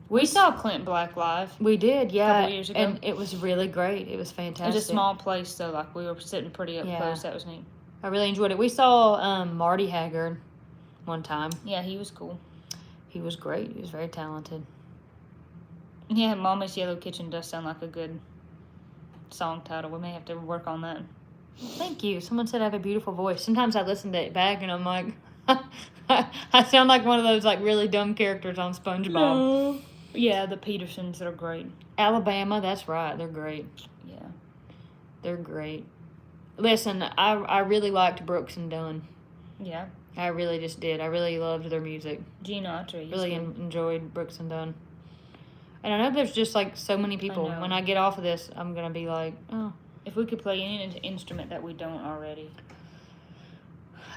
We saw Clint Black live. We did, yeah, Couple years ago. and it was really great. It was It fantastic. was a small place, so like we were sitting pretty up Yeah. close. That was neat. I really enjoyed it. We saw Marty Haggard one time. Yeah, he was cool. He was great. He was very talented. Yeah, Mama's Yellow Kitchen does sound like a good song title. We may have to work on that. Thank you. Someone said I have a beautiful voice. Sometimes I listen to it back and I'm like, I sound like one of those like really dumb characters on SpongeBob. Yeah, the Petersons are great. Alabama, that's right. They're great. Yeah. They're great. Listen, I really liked Brooks and Dunn. Yeah. I really just did. I really loved their music. Gene Autry. Really enjoyed Brooks and Dunn. And I know there's just like so many people. When I get off of this, I'm gonna be like, oh, if we could play any instrument that we don't already.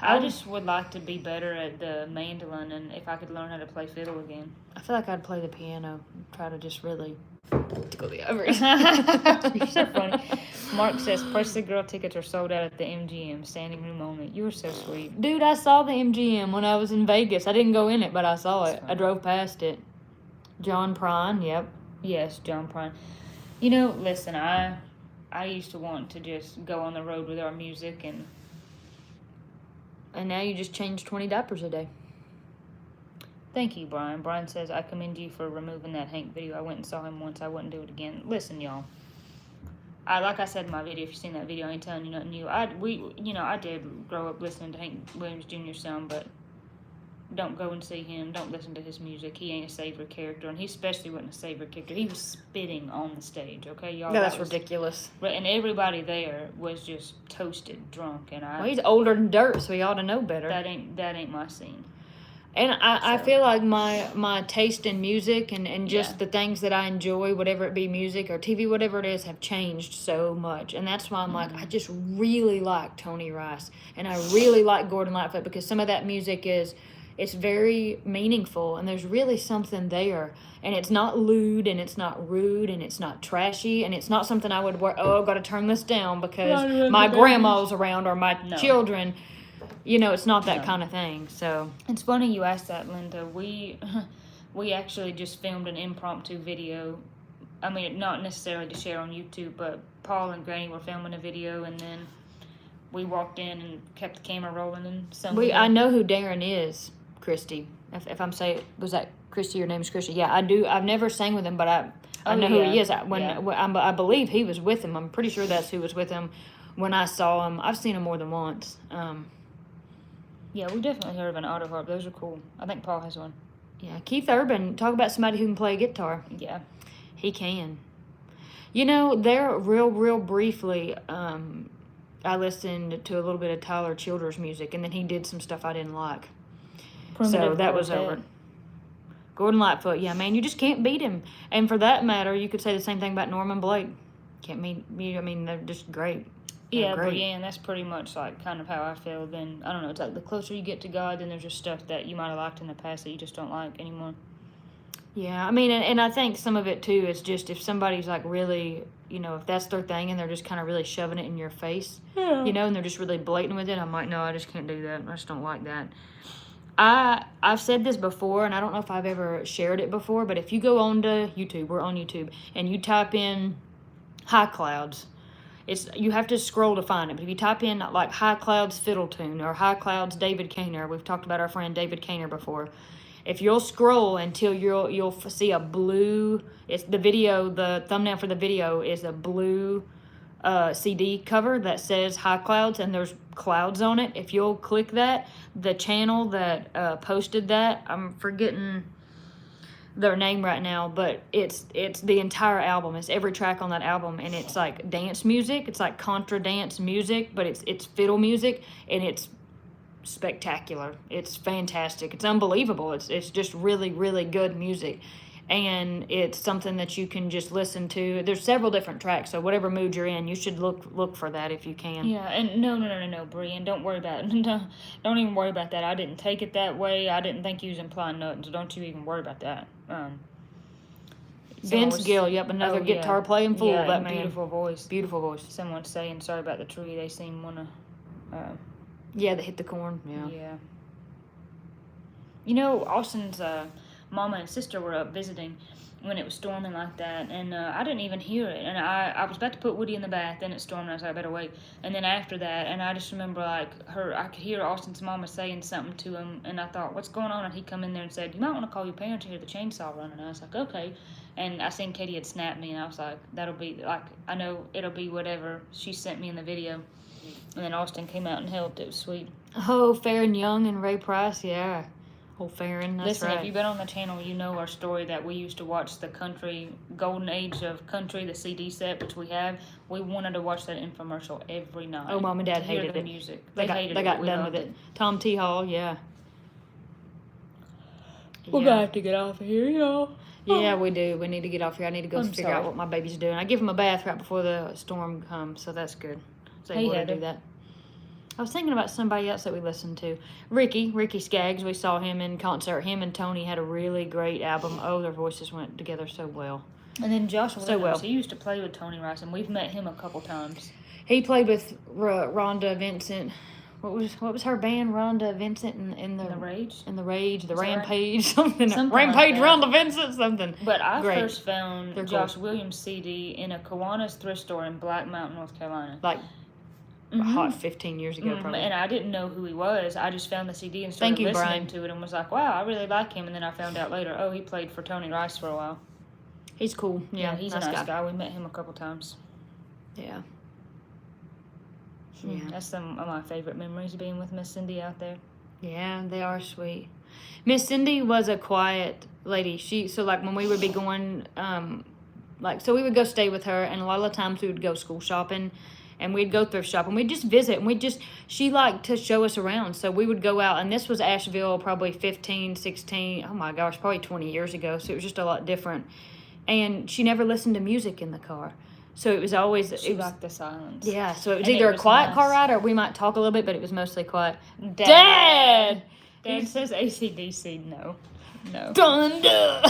I just would like to be better at the mandolin, and if I could learn how to play fiddle again. I feel like I'd play the piano. Try to just really tickle the ovaries. You're so funny. Mark says Pressley Girl tickets are sold out at the MGM, standing room only. You were so sweet. Dude, I saw the MGM when I was in Vegas. I didn't go in it, but I saw it. I drove past it. John Prine, yep. Yes, John Prine. You know, listen, I used to want to just go on the road with our music, and now you just change 20 diapers a day. Thank you, Brian. Brian says, I commend you for removing that Hank video. I went and saw him once. I wouldn't do it again. Listen, y'all. Like I said in my video, if you've seen that video, I ain't telling you nothing new. I did grow up listening to Hank Williams Jr.'s song, but don't go and see him. Don't listen to his music. He ain't a Savior character, and he especially wasn't a Savior character. He was spitting on the stage, okay, y'all? No, that's ridiculous. And everybody there was just toasted, drunk, and well, he's older than dirt, so he ought to know better. That ain't my scene. And I feel like my taste in music and just the things that I enjoy, whatever it be, music or TV, whatever it is, have changed so much. And that's why I'm like, I just really like Tony Rice. And I really like Gordon Lightfoot because some of that music it's very meaningful and there's really something there. And it's not lewd and it's not rude and it's not trashy and it's not something I would work, I've got to turn this down because my grandma's around or my children. You know, it's not that kind of thing. So it's funny you asked that, Linda. We actually just filmed an impromptu video. I mean, not necessarily to share on YouTube, but Paul and Granny were filming a video, and then we walked in and kept the camera rolling. And I know who Darren is, Christy. If I'm saying, was that Christy? Your name is Christy? Yeah, I do. I've never sang with him, but I know who he is. I believe he was with him. I'm pretty sure that's who was with him when I saw him. I've seen him more than once. Yeah, we definitely heard of an auto harp. Those are cool. I think Paul has one. Yeah, Keith Urban. Talk about somebody who can play guitar. Yeah. He can. You know, there real briefly, I listened to a little bit of Tyler Childers' music, and then he did some stuff I didn't like. So that was over. Gordon Lightfoot, yeah, man, you just can't beat him. And for that matter, you could say the same thing about Norman Blake. Can't beat me. I mean, they're just great. Yeah, Brienne, that's pretty much like kind of how I feel. Then I don't know. It's like the closer you get to God, then there's just stuff that you might have liked in the past that you just don't like anymore. Yeah, I mean, and I think some of it too is just if somebody's like really, you know, if that's their thing and they're just kind of really shoving it in your face, you know, and they're just really blatant with it. I'm like, no, I just can't do that. I just don't like that. I've said this before, and I don't know if I've ever shared it before, but if you go on to YouTube, we're on YouTube, and you type in High Clouds. You have to scroll to find it. But if you type in like High Clouds Fiddle Tune or High Clouds David Kaner, we've talked about our friend David Kaner before. If you'll scroll until you'll see a blue, it's the video. The thumbnail for the video is a blue CD cover that says High Clouds, and there's clouds on it. If you'll click that, the channel that posted that, I'm forgetting their name right now, but it's the entire album. It's every track on that album, and it's like dance music. It's like contra dance music, but it's fiddle music, and it's spectacular. It's fantastic. It's unbelievable. It's just really good music, and it's something that you can just listen to. There's several different tracks, so whatever mood you're in, you should look for that if you can. Yeah, and no, Brian, don't worry about it. Don't even worry about that. I didn't take it that way. I didn't think you was implying nothing, so don't you even worry about that. Vince Gill, yep, another guitar playing fool. Yeah, that man, beautiful voice. Beautiful voice. Someone's saying sorry about the tree. They seem wanna. Yeah, they hit the corn. Yeah. Yeah. You know, Austin's mama and sister were up visiting when it was storming like that, and I didn't even hear it. And I was about to put Woody in the bath, then it stormed, and I was like, I better wait. And then after that, and I just remember I could hear Austin's mama saying something to him, and I thought, what's going on? And he come in there and said, you might want to call your parents and hear the chainsaw running. And I was like, okay. And I seen Katie had snapped me, and I was like, that'll be, like, I know it'll be whatever she sent me in the video. And then Austin came out and helped. It was sweet. Oh, Farron Young and Ray Price, yeah. Old Farron, that's Listen, right. if you've been on the channel, you know our story that we used to watch the country, golden age of country, the CD set, which we have. We wanted to watch that infomercial every night. Oh, Mom and Dad to hear hated the it. music. They hated got it. We done loved with it. Tom T. Hall, yeah. We're Yeah. gonna have to get off of here, y'all. Yeah, we do. We need to get off here. I need to go I'm figure out sorry. what my baby's doing. I give him a bath right before the storm comes, so that's good. So Hey, able to Heather. do that. I was thinking about somebody else that we listened to. Ricky Skaggs. We saw him in concert. Him and Tony had a really great album. Oh, their voices went together so well. And then Josh Williams, well. he used to play with Tony Rice, and we've met him a couple times. He played with Rhonda Vincent. What was her band? Rhonda Vincent in the Rage? In the Rage, the Is that right? Rampage, something. Something Rampage, like that. Rhonda Vincent, something. But I Great. first found They're Josh cool. Williams' CD in a Kiwanis thrift store in Black Mountain, North Carolina. Like Mhm. a hot 15 years ago, probably. And I didn't know who he was. I just found the CD and started Thank you, listening Brian. to it and was like, wow, I really like him. And then I found out later, oh, he played for Tony Rice for a while. He's cool. Yeah, He's a nice guy. We met him a couple times. Yeah. That's some of my favorite memories, being with Miss Cindy out there. Yeah, they are sweet. Miss Cindy was a quiet lady. Like when we would be going, so we would go stay with her, and a lot of the times we would go school shopping, and we'd go thrift shop, and we'd just visit, and she liked to show us around. So we would go out, and this was Asheville probably 15, 16, oh my gosh, probably 20 years ago. So it was just a lot different. And she never listened to music in the car. So it was always... She liked the silence. Yeah, so it was And either it a was quiet nice. car ride, or we might talk a little bit, but it was mostly quiet. Dad says AC/DC. No. Thunder!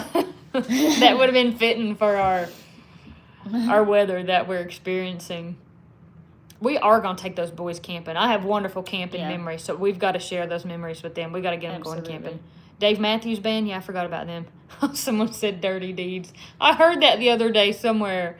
That would have been fitting for our weather that we're experiencing. We are going to take those boys camping. I have wonderful camping memories, so we've got to share those memories with them. We got to get them going camping. Dave Matthews Band, yeah, I forgot about them. Someone said Dirty Deeds. I heard that the other day somewhere.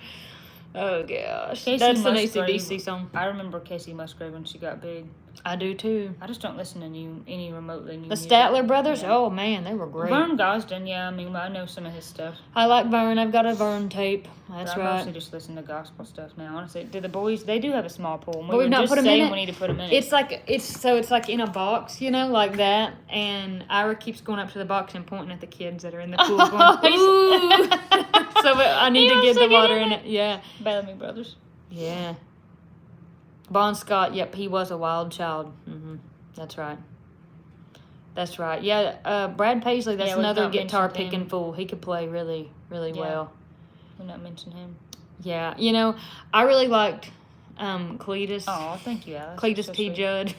Oh, gosh. Casey That's an Musgrave. AC/DC song. I remember Casey Musgrave when she got big. I do, too. I just don't listen to any remotely new The music. Statler Brothers? Yeah. Oh, man, they were great. Vern Gosden, yeah, I mean, I know some of his stuff. I like Vern. I've got a Vern tape. That's But I right. mostly just listen to gospel stuff now. Honestly, do the boys? They do have a small pool. But we've not just put 'em in saying it. we need to put them in. It's like in a box, like that. And Ira keeps going up to the box and pointing at the kids that are in the pool, going, "Ooh!" So I need to get the water in it. Yeah, Bellamy Brothers. yeah. Bon Scott. Yep, he was a wild child. That's right. That's right. Yeah, Brad Paisley. That's Yeah, we've another not guitar mentioned picking him. fool. He could play really, really Yeah. well. We'll not mention him. Yeah, I really liked Cletus. Oh, thank you, Alex. Cletus So T. sweet. Judd,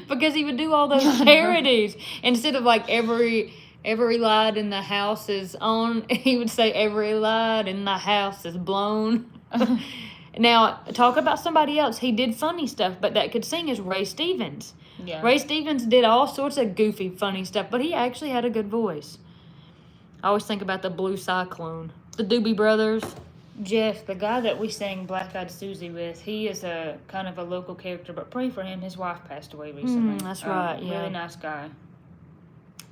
because he would do all those parodies instead of like every light in the house is on. He would say every light in the house is blown. Now talk about somebody else. He did funny stuff, but that could sing is Ray Stevens. Yeah. Ray Stevens did all sorts of goofy, funny stuff, but he actually had a good voice. I always think about the Blue Cyclone, the Doobie Brothers. Jeff, the guy that we sang Black Eyed Susie with, he is a kind of a local character, but pray for him. His wife passed away recently. That's right, yeah. Really nice guy.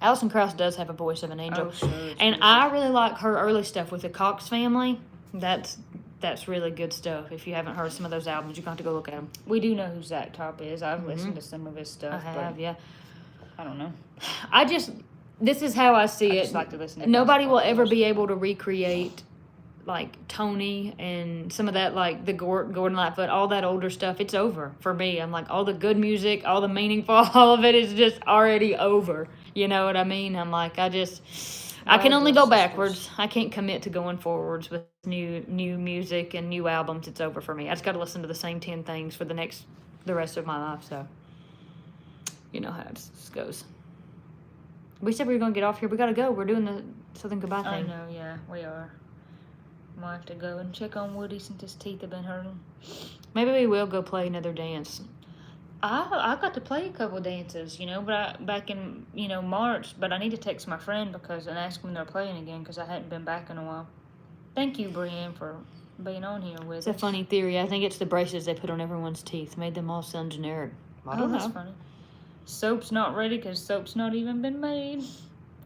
Alison Krauss does have a voice of an angel. Oh, sure. it's And really I really like her early stuff with the Cox family. That's really good stuff. If you haven't heard some of those albums, you're going to have to go look at them. good. We do know who Zach Top is. I've listened to some of his stuff. I have, but yeah. I don't know. This is how I see I it. just like to listen to Nobody gospel will ever first. be able to recreate like Tony and some of that, like the Gordon Lightfoot, all that older stuff. It's over for me. I'm like, all the good music, all the meaningful, all of it is just already over. You know what I mean? I'm like, I can only go backwards. I can't commit to going forwards with new music and new albums. It's over for me. I just got to listen to the same 10 things for the rest of my life. So, you know how this goes. We said we were going to get off here. We got to go. We're doing the Southern Goodbye I thing. know, yeah, we are. Might have to go and check on Woody since his teeth have been hurting. Maybe we will go play another dance. I got to play a couple dances, but back in March. But I need to text my friend and ask when they're playing again because I hadn't been back in a while. Thank you, Brienne, for being on here with us. It's a funny theory. I think it's the braces they put on everyone's teeth. Made them all sound generic. I don't that's know. funny. Soap's not ready because soap's not even been made.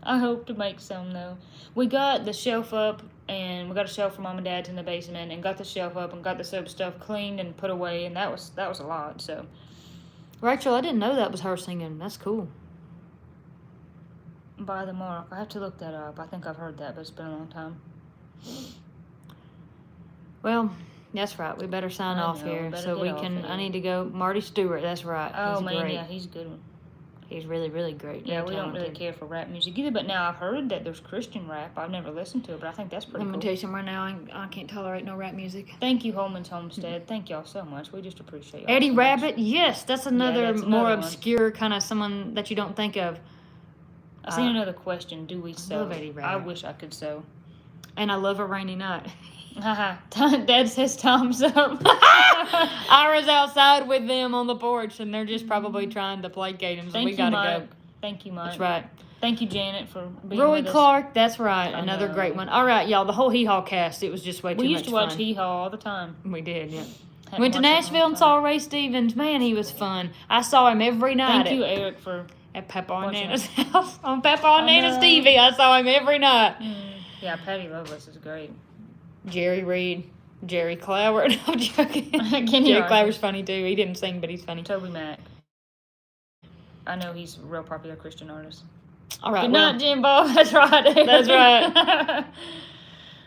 I hope to make some though. We got the shelf up and we got a shelf for Mom and Dad's in the basement and got the shelf up and got the soap stuff cleaned and put away and that was a lot. So Rachel, I didn't know that was her singing. That's cool. By the Mark. I have to look that up. I think I've heard that, but it's been a long time. Well, that's right. We better sign off here so we can. I need to go. Marty Stewart. That's right. Oh, he's man, great. yeah, he's a good one. He's really, really great. Yeah, Really we don't really talented. care for rap music either, but now I've heard that there's Christian rap. I've never listened to it, but I think that's pretty I'm cool. gonna tell you something right now. I can't tolerate no rap music. Thank you, Holman's Homestead. Thank y'all so much. We just appreciate y'all. Eddie so much. Rabbit. Yes, that's another that's more another one. obscure kind of someone that you don't think of. I seen another question. Do we sew? love Eddie I Rabbit. wish I could sew. And I love A Rainy Night. Haha. Dad says thumbs up. Ira's outside with them on the porch, and they're just probably trying to placate him. So Thank we you, gotta Mike. go. Thank you, Mike. That's right. Thank you, Janet, for being Roy with us. Clark. That's right. Another know. great one. All right, y'all. The whole Hee Haw cast. It was just way too much We used to watch fun. Hee Haw all the time. We did, yeah. Hadn't Went to watched it in a Nashville long and time. saw Ray Stevens. Man, he was fun. I saw him every night. Thank you, Eric, for. At Papa and watching Nana's it. house. On Papa and I Nana's know. TV. I saw him every night. Yeah, Patty Loveless is great. Jerry Reed. Jerry Clower. No, I'm joking. Kenny Jerry Rogers. Clower's funny too. He didn't sing, but he's funny. Toby Mac. I know he's a real popular Christian artist. All right. Good well, night, Jimbo. That's right. That's right.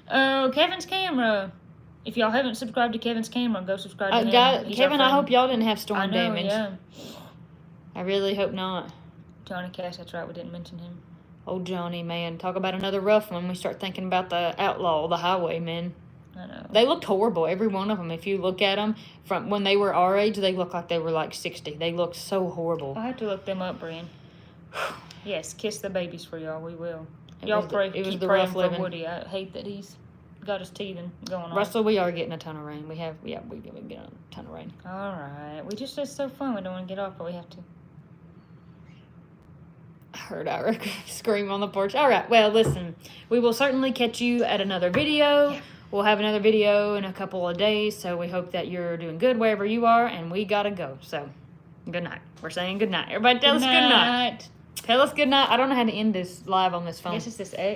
Oh, Kevin's Camera. If y'all haven't subscribed to Kevin's Camera, go subscribe to him. He's Kevin, our I hope friend. y'all didn't have storm I know, damage. yeah. I really hope not. Johnny Cash, that's right. We didn't mention him. Oh, Johnny, man. Talk about another rough one. We start thinking about the outlaw, the highwaymen. I know. They looked horrible, every one of them. If you look at them from when they were our age, they look like they were like 60. They looked so horrible. I'll have to look them up, Brian. Yes, kiss the babies for y'all. We will. It Y'all was pray. it was Keep the praying rough for living. Woody. I hate that he's got his teething going on. Russell, we are getting a ton of rain. We get a ton of rain. All right. We just it's so fun. We don't want to get off, but we have to. I heard Ira scream on the porch. All right. Well, listen, we will certainly catch you at another video. Yeah. We'll have another video in a couple of days. So we hope that you're doing good wherever you are, and we gotta go. So, good night. We're saying good night. Everybody, tell us good night. Tell us good night. I don't know how to end this live on this I phone. guess it's this